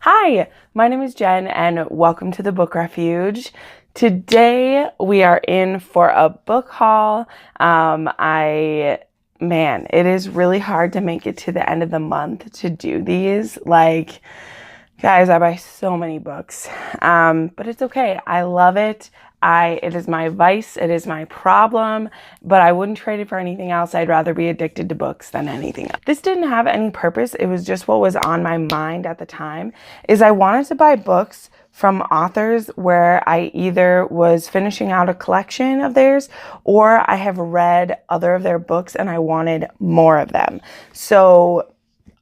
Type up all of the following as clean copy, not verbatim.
Hi, my name is Jen and welcome to the Book Refuge. Today we are in for a book haul. It is really hard to make it to the end of the month to do these. Guys, I buy so many books, but it's okay. I love it. It is my vice. It is my problem, but I wouldn't trade it for anything else. I'd rather be addicted to books than anything else. This didn't have any purpose. It was just what was on my mind at the time, is I wanted to buy books from authors where I either was finishing out a collection of theirs or I have read other of their books and I wanted more of them. So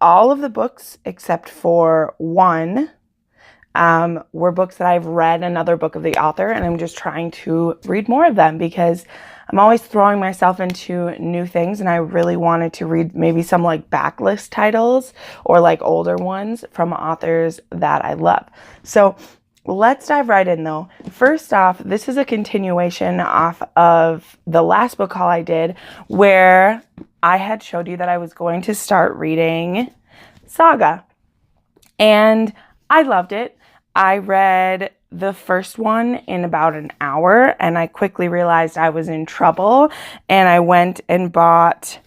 all of the books except for one were books that I've read another book of the author, and I'm just trying to read more of them because I'm always throwing myself into new things, and I really wanted to read maybe some backlist titles or older ones from authors that I love. So let's dive right in though. First off, this is a continuation off of the last book haul I did where I had showed you that I was going to start reading Saga, and I loved it. I read the first one in about an hour and I quickly realized I was in trouble, and I went and bought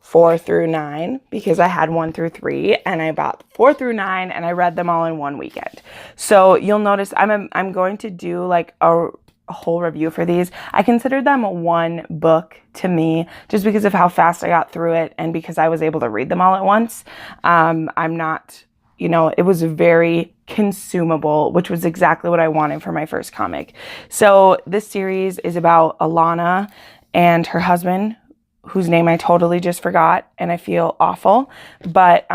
4 through 9 because I had 1 through 3, and I bought 4 through 9 and I read them all in one weekend. So you'll notice I'm going to do a whole review for these. I considered them one book to me just because of how fast I got through it and because I was able to read them all at once. It was very consumable, which was exactly what I wanted for my first comic. So this series is about Alana and her husband, whose name I totally just forgot, and I feel awful. But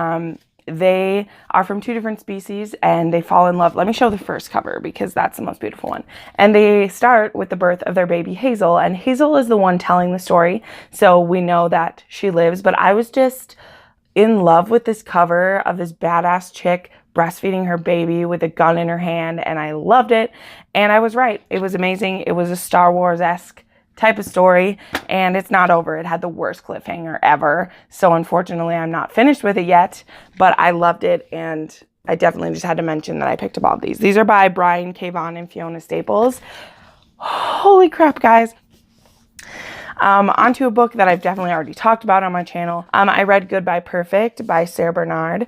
they are from 2 different species and they fall in love. Let me show the first cover because that's the most beautiful one. And they start with the birth of their baby Hazel, and Hazel is the one telling the story. So we know that she lives, but I was just in love with this cover of this badass chick breastfeeding her baby with a gun in her hand, and I loved it. And I was right. It was amazing. It was a Star Wars-esque type of story, and it's not over. It had the worst cliffhanger ever. So unfortunately, I'm not finished with it yet, but I loved it, and I definitely just had to mention that I picked up all of these. These are by Brian K. Vaughan and Fiona Staples. Holy crap, guys. Onto a book that I've definitely already talked about on my channel. I read Goodbye Perfect by Sarah Bernard.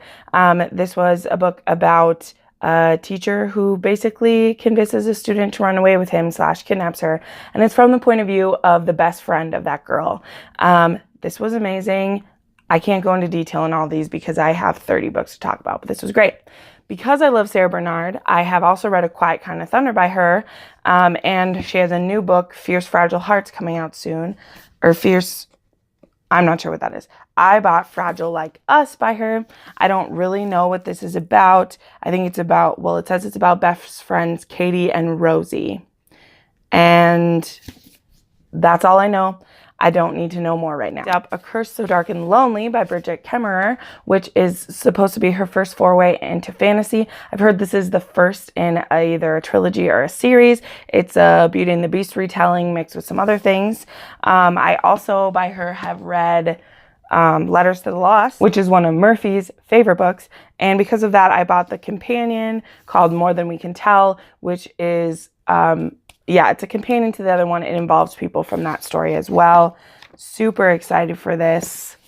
This was a book about a teacher who basically convinces a student to run away with him / kidnaps her. And it's from the point of view of the best friend of that girl. This was amazing. I can't go into detail on all these because I have 30 books to talk about, but this was great. Because I love Sarah Bernard, I have also read A Quiet Kind of Thunder by her, and she has a new book, Fierce Fragile Hearts, coming out soon, or Fierce, I'm not sure what that is. I bought Fragile Like Us by her. I don't really know what this is about. I think it's about, it says it's about best friends Katie and Rosie, and that's all I know. I don't need to know more right now. Up A Curse So Dark and Lonely by Bridget Kemmerer, which is supposed to be her first foray into fantasy. I've heard this is the first in either a trilogy or a series. It's a Beauty and the Beast retelling mixed with some other things. I also, by her, have read Letters to the Lost, which is one of Murphy's favorite books. And because of that, I bought the companion called More Than We Can Tell, which is it's a companion to the other one. It involves people from that story as well. Super excited for this.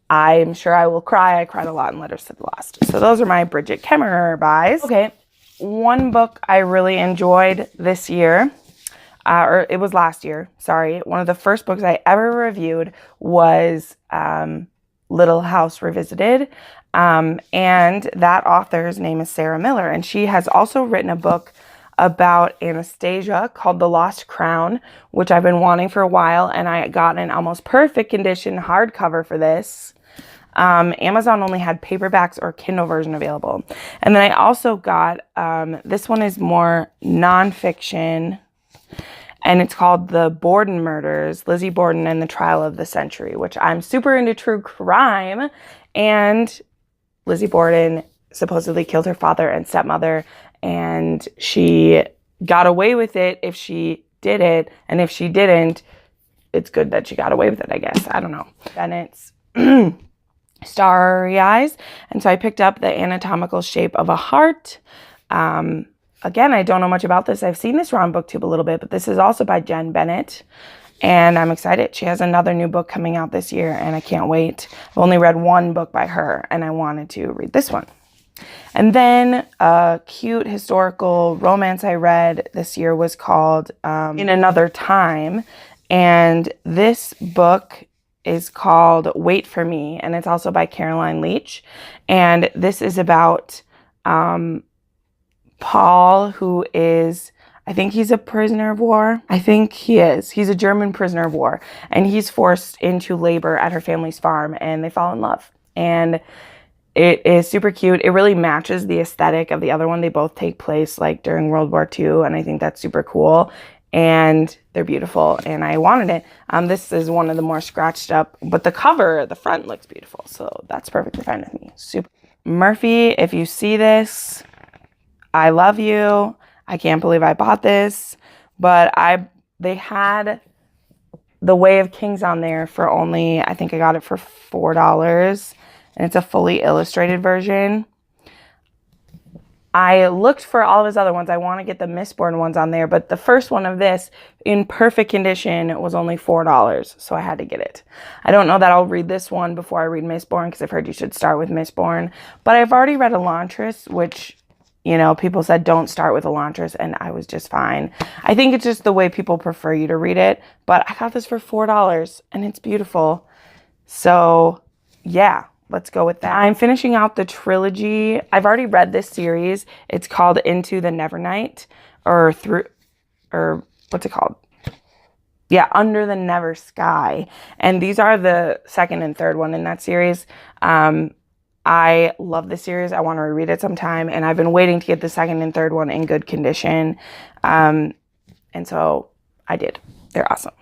I'm sure I will cry. I cried a lot in Letters to the Lost. So those are my Bridget Kemmerer buys. Okay, one book I really enjoyed this year, or it was last year, sorry. One of the first books I ever reviewed was Little House Revisited. And that author's name is Sarah Miller. And she has also written a book about Anastasia called The Lost Crown, which I've been wanting for a while, and I got an almost perfect condition hardcover for this. Amazon only had paperbacks or Kindle version available. And then I also got, this one is more nonfiction, and it's called The Borden Murders, Lizzie Borden and the Trial of the Century, which I'm super into true crime, and Lizzie Borden supposedly killed her father and stepmother, and she got away with it if she did it, and if she didn't, it's good that she got away with it, I guess. I don't know. Bennett's starry eyes. And so I picked up The Anatomical Shape of a Heart. Again, I don't know much about this. I've seen this around BookTube a little bit, but this is also by Jenn Bennett. And I'm excited. She has another new book coming out this year, and I can't wait. I've only read one book by her, and I wanted to read this one. And then a cute historical romance I read this year was called In Another Time. And this book is called Wait for Me, and it's also by Caroline Leach. And this is about Paul, who is, I think he's a prisoner of war. I think he is. He's a German prisoner of war, and he's forced into labor at her family's farm, and they fall in love. And it is super cute. It really matches the aesthetic of the other one. They both take place like during World War II, and I think that's super cool. And they're beautiful, and I wanted it. This is one of the more scratched up, but the cover, the front looks beautiful, so that's perfectly fine with me. Super. Murphy, if you see this, I love you. I can't believe I bought this, but they had The Way of Kings on there for only, I think I got it for $4, and it's a fully illustrated version. I looked for all of his other ones. I want to get the Mistborn ones on there, but the first one of this in perfect condition was only $4, so I had to get it. I don't know that I'll read this one before I read Mistborn, because I've heard you should start with Mistborn, but I've already read Elantris, which, you know, people said don't start with Elantris, and I was just fine. I think it's just the way people prefer you to read it, but I got this for $4, and it's beautiful. So, yeah. Let's go with that. I'm finishing out the trilogy. I've already read this series. It's called Into the Nevernight, or what's it called? Yeah, Under the Never Sky. And these are the second and third one in that series. I love this series. I want to reread it sometime, and I've been waiting to get the second and third one in good condition. And so I did. They're awesome.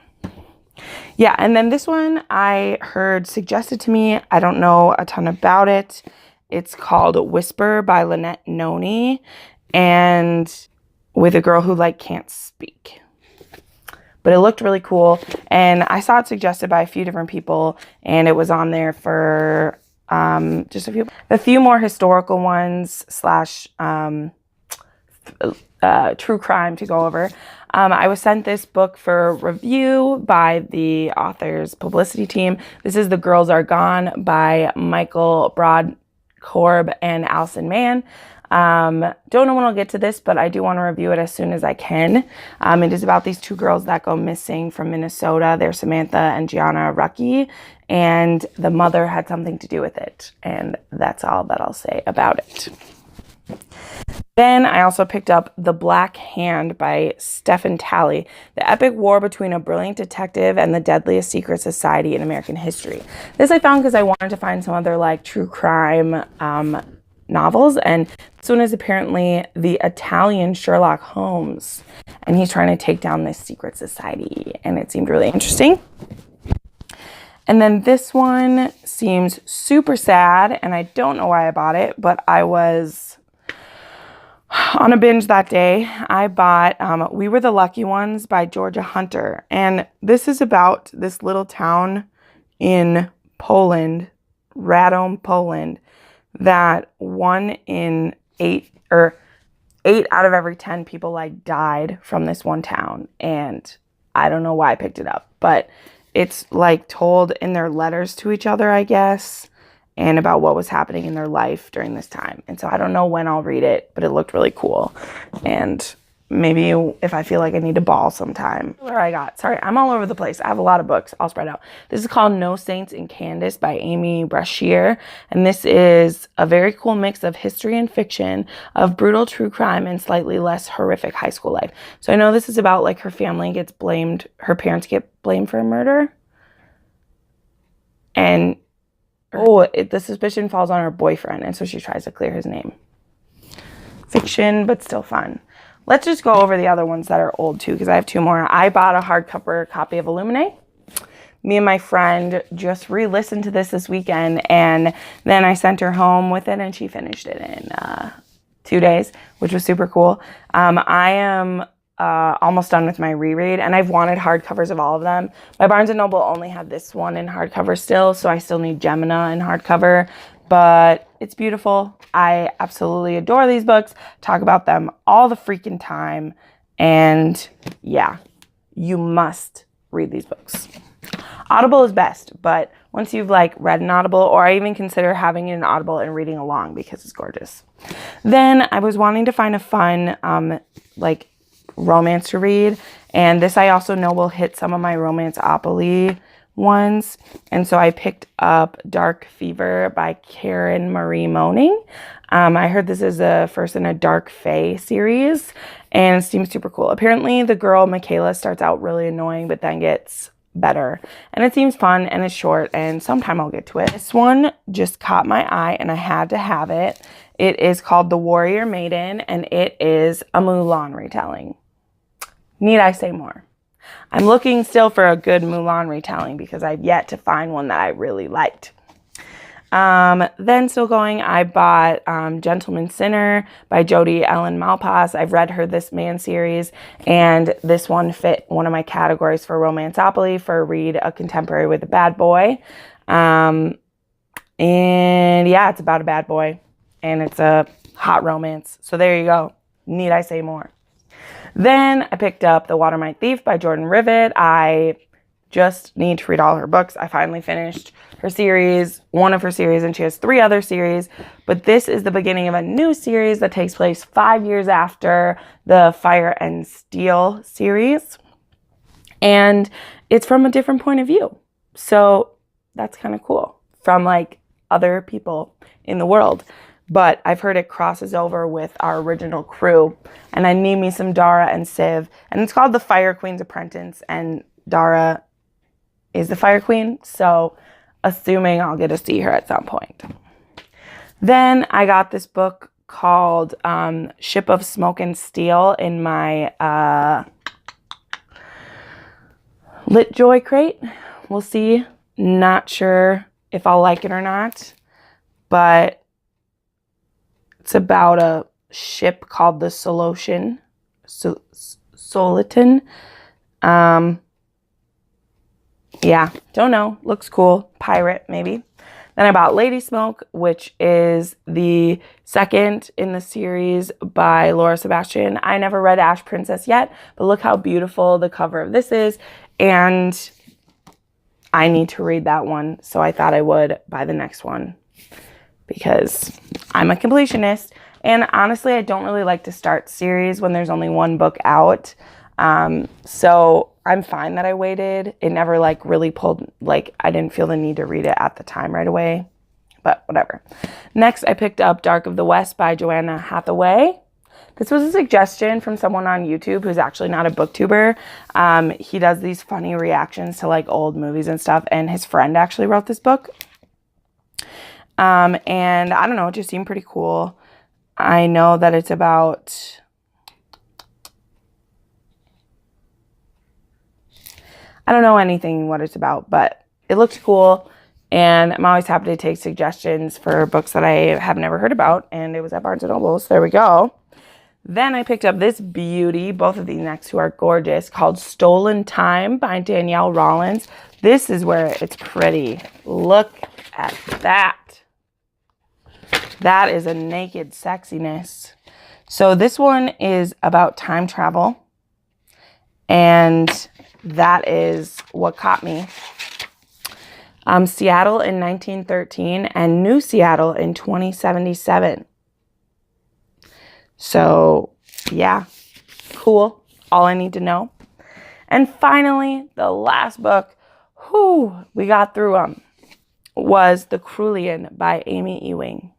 Yeah, and then this one I heard suggested to me. I don't know a ton about it. It's called Whisper by Lynette Noni, and with a girl who like can't speak. But it looked really cool, and I saw it suggested by a few different people, and it was on there for just a few more historical ones / true crime to go over. I was sent this book for review by the author's publicity team. This is The Girls Are Gone by Michael Brodkorb and Allison Mann. Don't know when I'll get to this, but I do want to review it as soon as I can. It is about these two girls that go missing from Minnesota. They're Samantha and Gianna Rucky, and the mother had something to do with it. And that's all that I'll say about it. Then I also picked up The Black Hand by Stephen Talley, the epic war between a brilliant detective and the deadliest secret society in American history. This I found because I wanted to find some other like true crime novels, and this one is apparently the Italian Sherlock Holmes, and he's trying to take down this secret society, and it seemed really interesting. And then this one seems super sad, and I don't know why I bought it, but I was on a binge that day. I bought We Were the Lucky Ones by Georgia Hunter. And this is about this little town in Poland, Radom, Poland, that 1 in 8 or 8 out of every 10 people like died from this one town. And I don't know why I picked it up, but it's like told in their letters to each other, I guess, and about what was happening in their life during this time. And so I don't know when I'll read it, but it looked really cool. And maybe if I feel like I need to bawl sometime. Sorry, I'm all over the place. I have a lot of books. I'll spread out. This is called No Saints in Candis by Amy Brashear. And this is a very cool mix of history and fiction, of brutal true crime and slightly less horrific high school life. So I know this is about like her family gets blamed, her parents get blamed for a murder. And the suspicion falls on her boyfriend, and so she tries to clear his name. Fiction, but still fun. Let's just go over the other ones that are old too, because I have 2 more. I bought a hardcover copy of Illuminate. Me and my friend just re-listened to this weekend, and then I sent her home with it, and she finished it in 2 days, which was super cool. I am almost done with my reread, and I've wanted hardcovers of all of them. My Barnes & Noble only had this one in hardcover still, so I still need Gemina in hardcover, but it's beautiful. I absolutely adore these books, talk about them all the freaking time, and yeah, you must read these books. Audible is best, but once you've like read an Audible, or I even consider having an Audible and reading along because it's gorgeous. Then I was wanting to find a fun like romance to read, and this I also know will hit some of my Romance-opoly ones, and so I picked up Dark Fever by Karen Marie Moning. I heard this is a first in a Dark Fae series, and it seems super cool. Apparently the girl Michaela starts out really annoying but then gets better, and it seems fun, and it's short, and sometime I'll get to it. This one just caught my eye and I had to have it. It is called The Warrior Maiden, and it is a Mulan retelling. Need I say more? I'm looking still for a good Mulan retelling because I've yet to find one that I really liked. Then still going, I bought Gentleman Sinner by Jodi Ellen Malpass. I've read her This Man series, and this one fit one of my categories for Romance-opoly for read a contemporary with a bad boy. And yeah, it's about a bad boy, and it's a hot romance. So there you go. Need I say more? Then I picked up The Watermite Thief by Jordan Rivet. I just need to read all her books. I finally finished her series, one of her series, and she has 3 other series. But this is the beginning of a new series that takes place 5 years after the Fire and Steel series. And it's from a different point of view. So that's kind of cool, from like other people in the world. But I've heard it crosses over with our original crew, and I need me some Dara and Civ, and it's called The Fire Queen's Apprentice, and Dara is the Fire Queen, so assuming I'll get to see her at some point. Then I got this book called Ship of Smoke and Steel in my Lit Joy crate. We'll see. Not sure if I'll like it or not, but it's about a ship called the Soliton. Yeah, don't know. Looks cool. Pirate, maybe. Then I bought Lady Smoke, which is the second in the series by Laura Sebastian. I never read Ash Princess yet, but look how beautiful the cover of this is. And I need to read that one, so I thought I would buy the next one because I'm a completionist. And honestly, I don't really like to start series when there's only one book out. So I'm fine that I waited. It never like really pulled, like I didn't feel the need to read it at the time right away, but whatever. Next, I picked up Dark of the West by Joanna Hathaway. This was a suggestion from someone on YouTube who's actually not a booktuber. He does these funny reactions to like old movies and stuff, and his friend actually wrote this book. And I don't know, it just seemed pretty cool. I know that it's about, I don't know anything what it's about, but it looked cool. And I'm always happy to take suggestions for books that I have never heard about. And it was at Barnes & Noble, so there we go. Then I picked up this beauty, both of these next two are gorgeous, called Stolen Time by Danielle Rollins. This is where it's pretty. Look at that. That is a naked sexiness. So this one is about time travel. And that is what caught me. Seattle in 1913 and New Seattle in 2077. So, yeah, cool. All I need to know. And finally, the last book, we got through them, was The Cruellian by Amy Ewing.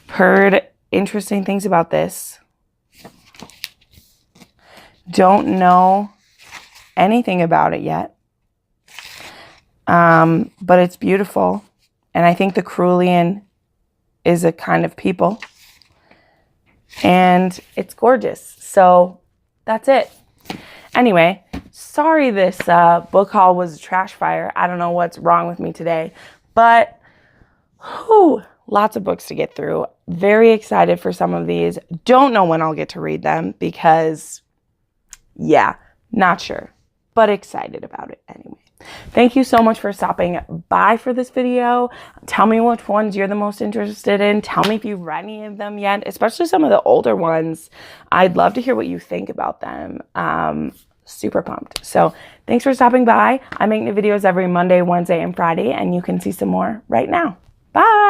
Heard interesting things about this. Don't know anything about it yet. But it's beautiful. And I think the Cruellian is a kind of people. And it's gorgeous. So that's it. Anyway, sorry this book haul was a trash fire. I don't know what's wrong with me today. But lots of books to get through. Very excited for some of these. Don't know when I'll get to read them because Yeah, not sure, but excited about it anyway. Thank you so much for stopping by for this video. Tell me which ones you're the most interested in. Tell me if you've read any of them yet, especially some of the older ones. I'd love to hear what you think about them. Super pumped. So thanks for stopping by. I make new videos every Monday, Wednesday, and Friday, and you can see some more right now. Bye.